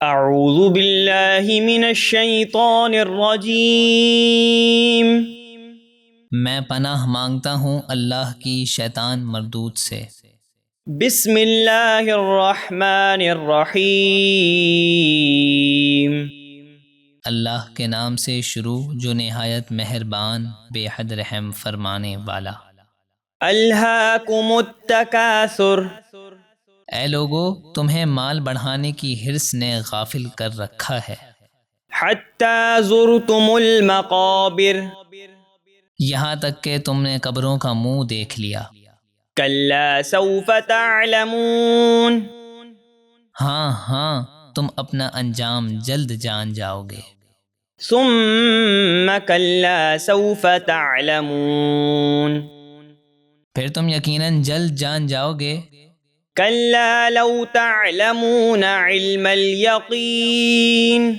اعوذ باللہ من الشیطان الرجیم میں پناہ مانگتا ہوں اللہ کی شیطان مردود سے۔ بسم اللہ الرحمن الرحیم اللہ کے نام سے شروع جو نہایت مہربان بے حد رحم فرمانے والا۔ الہاکم التکاثر اے لوگو، تمہیں مال بڑھانے کی حرص نے غافل کر رکھا ہے، حتی زرتم المقابر یہاں تک کہ تم نے قبروں کا منہ دیکھ لیا۔ کلا سوف تعلمون ہاں ہاں، تم اپنا انجام جلد جان جاؤ گے۔ ثم کلا سوف تعلمون پھر تم یقیناً جلد جان جاؤ گے۔ کلا لو تعلمون علم الیقین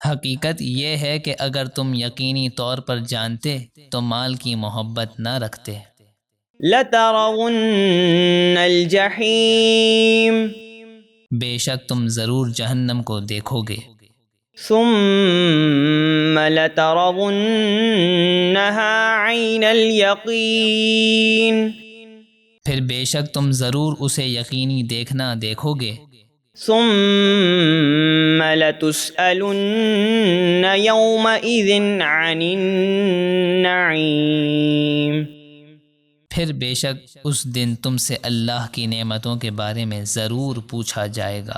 حقیقت یہ ہے کہ اگر تم یقینی طور پر جانتے تو مال کی محبت نہ رکھتے۔ لترون الجحیم بے شک تم ضرور جہنم کو دیکھو گے۔ ثم لترونها عین الیقین پھر بے شک تم ضرور اسے یقینی دیکھنا دیکھو گے۔ ثم لتسألن یومئذ عن النعیم پھر بے شک اس دن تم سے اللہ کی نعمتوں کے بارے میں ضرور پوچھا جائے گا۔